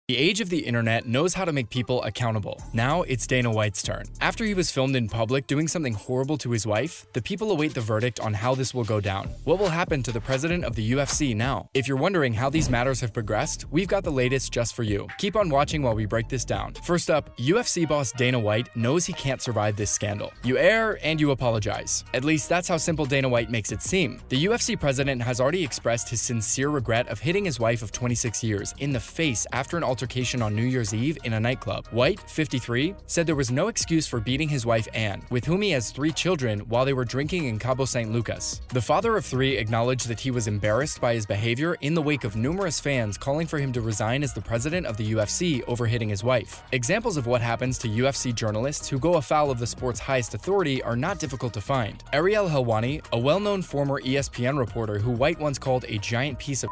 The age of the internet knows how to make people accountable. Now it's Dana White's turn. After he was filmed in public doing something horrible to his wife, the people await the verdict on how this will go down. What will happen to the president of the UFC now? If you're wondering how these matters have progressed, we've got the latest just for you. Keep on watching while we break this down. First up, UFC boss Dana White knows he can't survive this scandal. You err and you apologize. At least that's how simple Dana White makes it seem. The UFC president has already expressed his sincere regret of hitting his wife of 26 years in the face after an altercation on New Year's Eve in a nightclub. White, 53, said there was no excuse for beating his wife Anne, with whom he has 3 children, while they were drinking in Cabo San Lucas. The father of 3 acknowledged that he was embarrassed by his behavior in the wake of numerous fans calling for him to resign as the president of the UFC over hitting his wife. Examples of what happens to UFC journalists who go afoul of the sport's highest authority are not difficult to find. Ariel Helwani, a well-known former ESPN reporter who White once called a giant piece of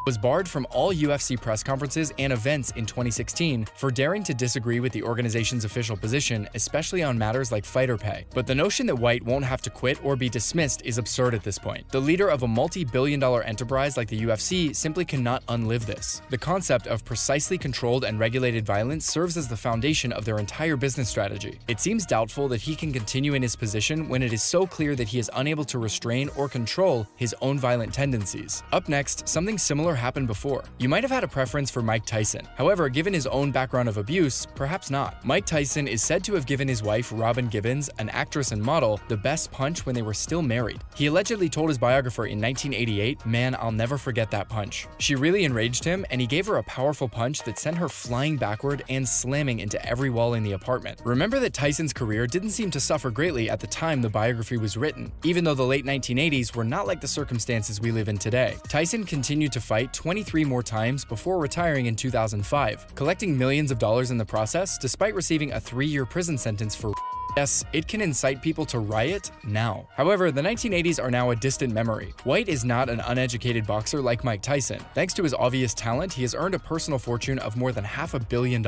was barred from all UFC press conferences and events in 2016 for daring to disagree with the organization's official position, especially on matters like fighter pay. But the notion that White won't have to quit or be dismissed is absurd at this point. The leader of a multi-billion-dollar enterprise like the UFC simply cannot unlive this. The concept of precisely controlled and regulated violence serves as the foundation of their entire business strategy. It seems doubtful that he can continue in his position when it is so clear that he is unable to restrain or control his own violent tendencies. Up next, something similar happened before. You might have had a preference for Mike Tyson. However, given his own background of abuse, perhaps not. Mike Tyson is said to have given his wife, Robin Gibbons, an actress and model, the best punch when they were still married. He allegedly told his biographer in 1988, "Man, I'll never forget that punch." She really enraged him, and he gave her a powerful punch that sent her flying backward and slamming into every wall in the apartment. Remember that Tyson's career didn't seem to suffer greatly at the time the biography was written, even though the late 1980s were not like the circumstances we live in today. Tyson continued to fight 23 more times before retiring in 2005, collecting millions of dollars in the process despite receiving a 3-year prison sentence for Yes, it can incite people to riot now. However, the 1980s are now a distant memory. White is not an uneducated boxer like Mike Tyson. Thanks to his obvious talent, he has earned a personal fortune of more than $500 million,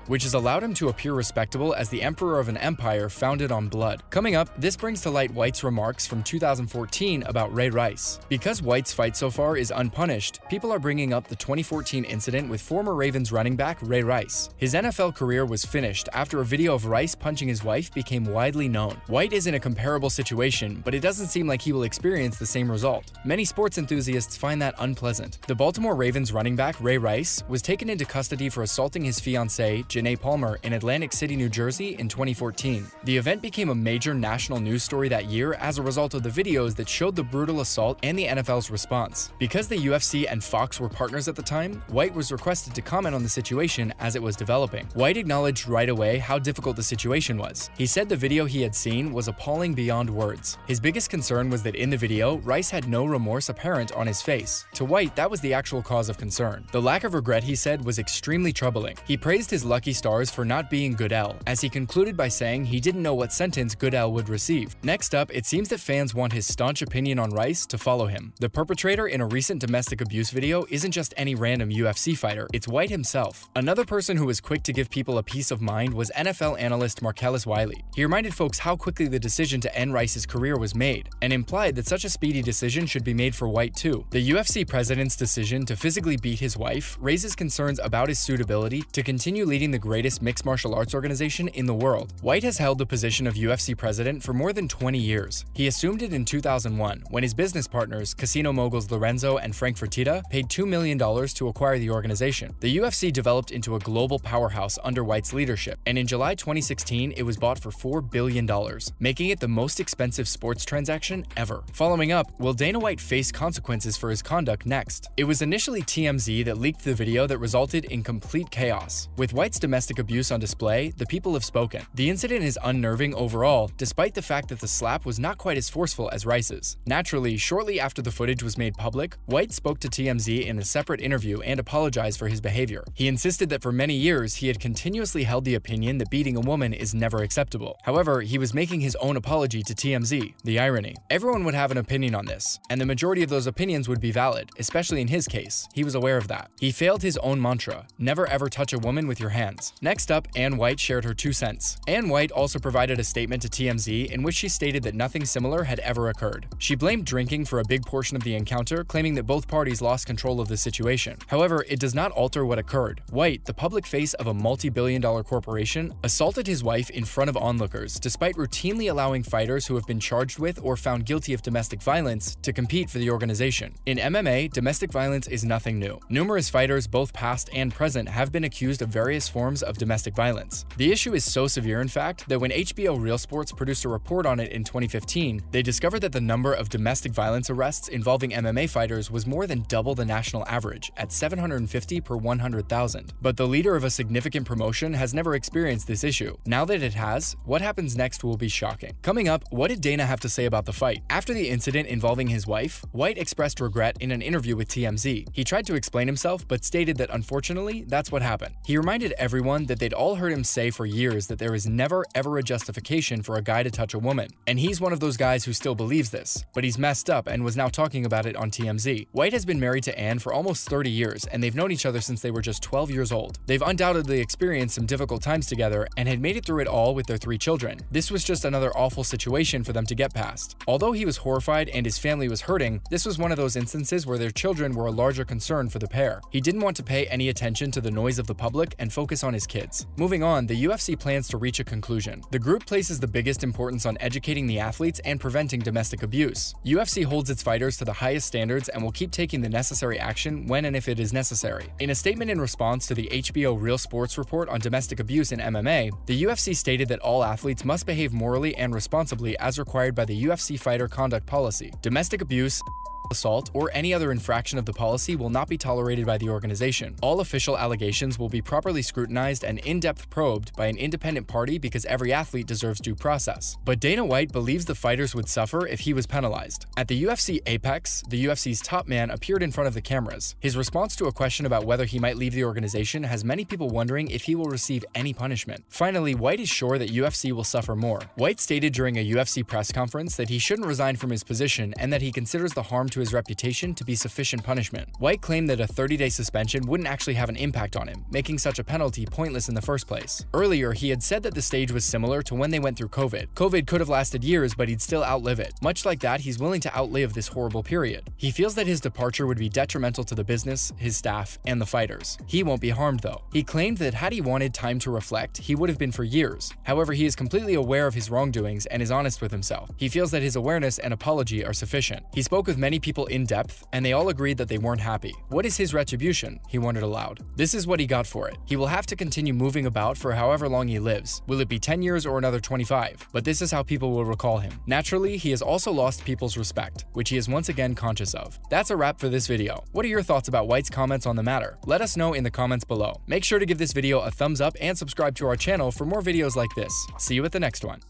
which has allowed him to appear respectable as the emperor of an empire founded on blood. Coming up, this brings to light White's remarks from 2014 about Ray Rice. Because White's fight so far is unpunished, people are bringing up the 2014 incident with former Ravens running back Ray Rice. His NFL career was finished after a video of Rice punching his wife became widely known. White is in a comparable situation, but it doesn't seem like he will experience the same result. Many sports enthusiasts find that unpleasant. The Baltimore Ravens running back Ray Rice was taken into custody for assaulting his fiancée, Janae Palmer, in Atlantic City, New Jersey in 2014. The event became a major national news story that year as a result of the videos that showed the brutal assault and the NFL's response. Because the UFC and Fox were partners at the time, White was requested to comment on the situation as it was developing. White acknowledged right away how difficult the situation was. He said the video he had seen was appalling beyond words. His biggest concern was that in the video, Rice had no remorse apparent on his face. To White, that was the actual cause of concern. The lack of regret, he said, was extremely troubling. He praised his lucky stars for not being Goodell, as he concluded by saying he didn't know what sentence Goodell would receive. Next up, it seems that fans want his staunch opinion on Rice to follow him. The perpetrator in a recent domestic abuse video isn't just any random UFC fighter, it's White himself. Another person who was quick to give people a peace of mind was NFL analyst Marcellus Wiley. He reminded folks how quickly the decision to end Rice's career was made, and implied that such a speedy decision should be made for White too. The UFC president's decision to physically beat his wife raises concerns about his suitability to continue leading the greatest mixed martial arts organization in the world. White has held the position of UFC president for more than 20 years. He assumed it in 2001 when his business partners, casino moguls Lorenzo and Frank Fertitta, paid $2 million to acquire the organization. The UFC developed into a global powerhouse under White's leadership, and in July 2016 it was bought for $4 billion, making it the most expensive sports transaction ever. Following up, will Dana White face consequences for his conduct next? It was initially TMZ that leaked the video that resulted in complete chaos. With White's domestic abuse on display, the people have spoken. The incident is unnerving overall, despite the fact that the slap was not quite as forceful as Rice's. Naturally, shortly after the footage was made public, White spoke to TMZ in a separate interview and apologized for his behavior. He insisted that for many years he had continuously held the opinion that beating a woman is never acceptable. scandal. However, he was making his own apology to TMZ. The irony. Everyone would have an opinion on this, and the majority of those opinions would be valid, especially in his case. He was aware of that. He failed his own mantra: never ever touch a woman with your hands. Next up, Ann White shared her 2 cents. Ann White also provided a statement to TMZ in which she stated that nothing similar had ever occurred. She blamed drinking for a big portion of the encounter, claiming that both parties lost control of the situation. However, it does not alter what occurred. White, the public face of a multi-billion-dollar corporation, assaulted his wife in front of onlookers, despite routinely allowing fighters who have been charged with or found guilty of domestic violence to compete for the organization. In MMA, domestic violence is nothing new. Numerous fighters, both past and present, have been accused of various forms of domestic violence. The issue is so severe, in fact, that when HBO Real Sports produced a report on it in 2015, they discovered that the number of domestic violence arrests involving MMA fighters was more than double the national average, at 750 per 100,000. But the leader of a significant promotion has never experienced this issue. Now that it has, what happens next will be shocking. Coming up, what did Dana have to say about the fight? After the incident involving his wife, White expressed regret in an interview with TMZ. He tried to explain himself, but stated that unfortunately, that's what happened. He reminded everyone that they'd all heard him say for years that there is never ever a justification for a guy to touch a woman. And he's one of those guys who still believes this, but he's messed up and was now talking about it on TMZ. White has been married to Ann for almost 30 years, and they've known each other since they were just 12 years old. They've undoubtedly experienced some difficult times together and had made it through it all with their 3 children. This was just another awful situation for them to get past. Although he was horrified and his family was hurting, this was one of those instances where their children were a larger concern for the pair. He didn't want to pay any attention to the noise of the public and focus on his kids. Moving on, the UFC plans to reach a conclusion. The group places the biggest importance on educating the athletes and preventing domestic abuse. UFC holds its fighters to the highest standards and will keep taking the necessary action when and if it is necessary. In a statement in response to the HBO Real Sports report on domestic abuse in MMA, the UFC stated that all athletes must behave morally and responsibly as required by the UFC Fighter Conduct Policy. Domestic abuse, assault, or any other infraction of the policy will not be tolerated by the organization. All official allegations will be properly scrutinized and in-depth probed by an independent party because every athlete deserves due process. But Dana White believes the fighters would suffer if he was penalized. At the UFC Apex, the UFC's top man appeared in front of the cameras. His response to a question about whether he might leave the organization has many people wondering if he will receive any punishment. Finally, White is sure that UFC will suffer more. White stated during a UFC press conference that he shouldn't resign from his position and that he considers the harm to his reputation to be sufficient punishment. White claimed that a 30-day suspension wouldn't actually have an impact on him, making such a penalty pointless in the first place. Earlier, he had said that the stage was similar to when they went through COVID. COVID could have lasted years, but he'd still outlive it. Much like that, he's willing to outlive this horrible period. He feels that his departure would be detrimental to the business, his staff, and the fighters. He won't be harmed though. He claimed that had he wanted time to reflect, he would have been for years. However, he is completely aware of his wrongdoings and is honest with himself. He feels that his awareness and apology are sufficient. He spoke with many people in depth, and they all agreed that they weren't happy. What is his retribution? He wondered aloud. This is what he got for it. He will have to continue moving about for however long he lives. Will it be 10 years or another 25? But this is how people will recall him. Naturally, he has also lost people's respect, which he is once again conscious of. That's a wrap for this video. What are your thoughts about White's comments on the matter? Let us know in the comments below. Make sure to give this video a thumbs up and subscribe to our channel for more videos like this. See you at the next one.